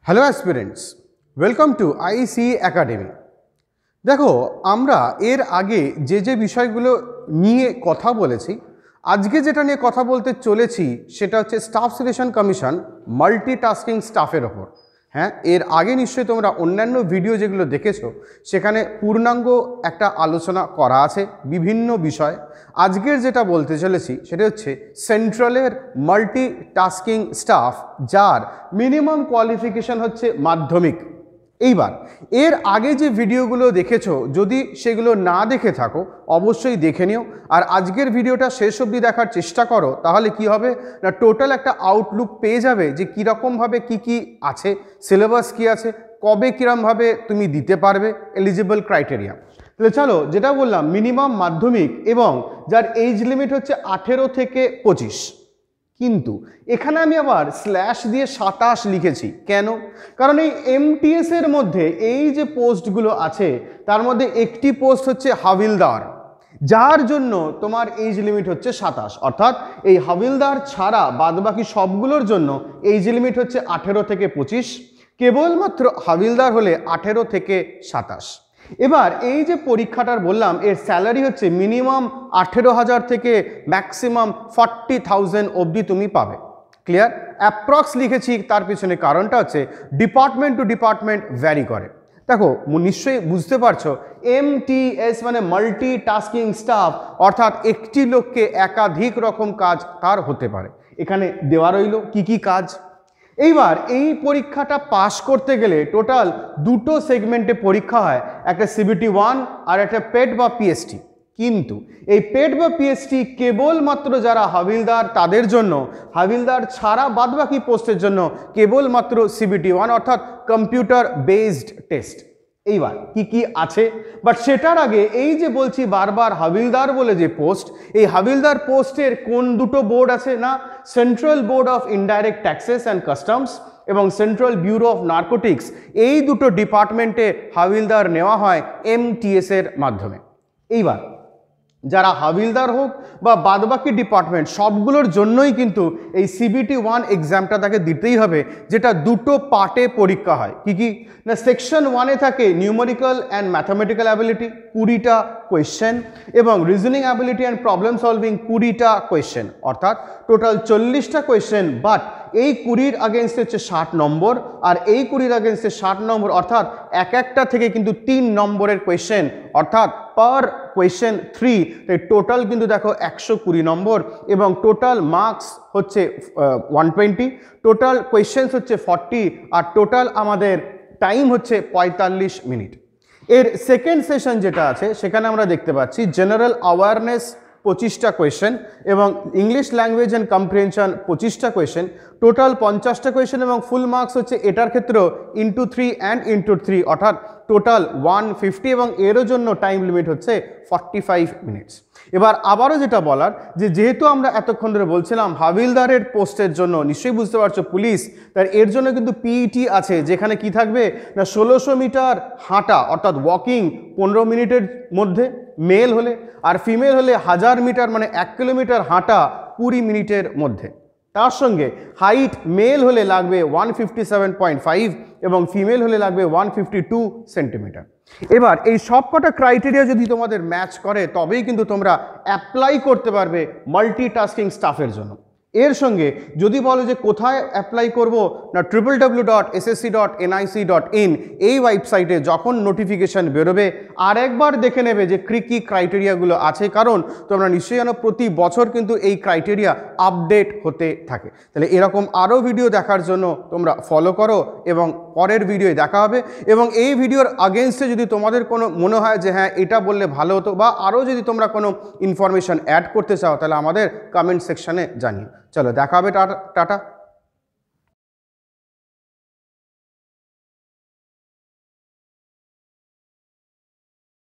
Hello aspirants, welcome to IC academy. দেখো, আমরা এর আগে যে বিষয়গুলো নিয়ে কথা বলেছি, আজকে যেটা নিয়ে কথা বলতে চলেছি সেটা হচ্ছে স্টাফ সিলেকশন কমিশন মাল্টিটাস্কিং স্টাফের ওপর। হ্যাঁ, এর আগে নিশ্চয়ই তোমরা অন্যান্য ভিডিও যেগুলো দেখেছো সেখানে পূর্ণাঙ্গ একটা আলোচনা করা আছে বিভিন্ন বিষয়। আজকের যেটা বলতে চলেছি সেটা হচ্ছে সেন্ট্রালের মাল্টিটাস্কিং স্টাফ, যার মিনিমাম কোয়ালিফিকেশন হচ্ছে মাধ্যমিক। এইবার এর আগে যে ভিডিওগুলো দেখেছো, যদি সেগুলো না দেখে থাকো অবশ্যই দেখে নিও। আর আজকের ভিডিওটা শেষ অবধি দেখার চেষ্টা করো, তাহলে কি হবে না, টোটাল একটা আউটলুক পেয়ে যাবে যে কীরকমভাবে কি আছে, সিলেবাস কি আছে, কবে কীরকমভাবে তুমি দিতে পারবে, এলিজিবল ক্রাইটেরিয়া। তাহলে চলো, যেটা বললাম মিনিমাম মাধ্যমিক এবং যার এজ লিমিট হচ্ছে 18 থেকে 25। কিন্তু এখানে আমি আবার স্ল্যাশ দিয়ে 27 লিখেছি কেন? কারণ এই এমটিএস এর মধ্যে এই যে পোস্টগুলো আছে তার মধ্যে একটি পোস্ট হচ্ছে হাবিলদার, যার জন্য তোমার এজ লিমিট হচ্ছে 27। অর্থাৎ এই হাবিলদার ছাড়া বাদবাকি সবগুলোর জন্য এজ লিমিট হচ্ছে 18 থেকে 25। কেবলমাত্র হাবিলদার হলে 18 থেকে 27। এবার এই যে পরীক্ষাটার বললাম, এর স্যালারি হচ্ছে মিনিমাম 18,000 থেকে ম্যাক্সিমাম 40,000 অবধি তুমি পাবে। ক্লিয়ার? অ্যাপ্রক্স লিখেছি, তার পিছনে কারণটা হচ্ছে ডিপার্টমেন্ট টু ডিপার্টমেন্ট ভ্যারি করে। দেখো, নিশ্চয়ই বুঝতে পারছো, এমটিএস মানে মাল্টিটাস্কিং স্টাফ, অর্থাৎ একটি লোককে একাধিক রকম কাজ তার হতে পারে। এখানে দেওয়া রইল কি কি কাজ। এইবার এই পরীক্ষাটা পাশ করতে গেলে টোটাল দুটো সেগমেন্টে পরীক্ষা হয়, একটা সিবিটি 1 আর একটা পেট বা পিএসটি। কিন্তু এই পেট বা পিএসটি কেবলমাত্র যারা হাবিলদার তাদের জন্য, হাবিলদার ছাড়া বাদবাকি পোস্টের জন্য কেবলমাত্র সিবিটি 1 অর্থাৎ কম্পিউটার বেসড টেস্ট। এইবার কি কি আছে, বাট সেটার আগে এই যে বলছি বারবার হাবিলদার বলে যে পোস্ট, এই হাবিলদার পোস্টের কোন দুটো বোর্ড আছে না, central board of indirect taxes and customs এবং সেন্ট্রাল ব্যুরো অফ নার্কোটিক্স। এই দুটো ডিপার্টমেন্টে হাবিলদার নেওয়া হয় এমটিএস এর মাধ্যমে। এইবার যারা হাবিলদার হোক বা বাদবাকি ডিপার্টমেন্ট, সবগুলোর জন্যই কিন্তু এই সিবিটি 1 এক্সামটা তাকে দিতেই হবে, যেটা দুটো পার্টে পরীক্ষা হয়। কি কি না, সেকশন 1-এ থাকে নিউমেরিক্যাল অ্যান্ড ম্যাথামেটিক্যাল অ্যাবিলিটি 20টা কোয়েশ্চেন এবং reasoning ability and problem solving 20টা কোয়েশ্চেন, অর্থাৎ টোটাল 40টা কোয়েশ্চেন। বাট এই 20-র আগেনস্টে হচ্ছে 60 নম্বর, আর এই 20-র আগেনস্টে 60 নম্বর, অর্থাৎ একটা থেকে কিন্তু 3 নম্বরের কোয়েশ্চেন, অর্থাৎ পার কোয়েশ্চেন 3। তাই টোটাল কিন্তু দেখো 120 নম্বর এবং টোটাল মার্কস হচ্ছে 120, টোটাল কোয়েশ্চেন্স হচ্ছে 40, আর টোটাল আমাদের টাইম হচ্ছে 45 মিনিট। এর সেকেন্ড সেশন যেটা আছে সেখানে আমরা দেখতে পাচ্ছি জেনারেল অ্যাওয়ারনেস 25টা কোয়েশ্চেন এবং ইংলিশ ল্যাঙ্গুয়েজ অ্যান্ড কম্প্রিহেনশন 25টা কোয়েশ্চেন, টোটাল 50টা কোয়েশ্চেন এবং ফুল মার্কস হচ্ছে এটার ক্ষেত্রেও × 3 অ্যান্ড × 3, অর্থাৎ টোটাল 150 এবং এরও জন্য টাইম লিমিট হচ্ছে 45 মিনিটস। এবার আবারও যেটা বলার, যেহেতু আমরা এতক্ষণ ধরে বলছিলাম হাবিলদারের পোস্টের জন্য, নিশ্চয়ই বুঝতে পারছো পুলিশ, তার এর জন্য কিন্তু পিইটি আছে, যেখানে কি থাকবে না 1600 মিটার হাঁটা অর্থাৎ ওয়াকিং 15 মিনিটের মধ্যে মেল হলে, আর ফিমেল হলে 1000 মিটার মানে 1 কিলোমিটার হাঁটা 20 মিনিটের মধ্যে। তার সঙ্গে হাইট মেল হলে লাগবে 157.5 এবং ফিমেল হলে লাগবে 152 সেন্টিমিটার। এবার এই সবকটা ক্রাইটেরিয়া যদি তোমাদের ম্যাচ করে তবেই কিন্তু তোমরা অ্যাপ্লাই করতে পারবে মাল্টিটাস্কিং স্টাফের জন্য। এর সঙ্গে যদি বলো যে কোথায় অ্যাপ্লাই করব, না www.ssc.nic.in এই ওয়েবসাইটে যখন নোটিফিকেশান বেরোবে আরেকবার দেখে নেবে যে কী ক্রাইটেরিয়াগুলো আছে, কারণ তোমরা নিশ্চয়ই জানো প্রতি বছর কিন্তু এই ক্রাইটেরিয়া আপডেট হতে থাকে। তাহলে এরকম আরও ভিডিও দেখার জন্য তোমরা ফলো করো এবং পরের ভিডিওয়ে দেখা হবে। এবং এই ভিডিওর আগেনস্টে যদি তোমাদের কোনো মনে হয় যে হ্যাঁ এটা বললে ভালো হতো, বা আরও যদি তোমরা কোনো ইনফরমেশান অ্যাড করতে চাও, তাহলে আমাদের কমেন্ট সেকশানে জানিও। চলো, দেখা হবে, টাটা।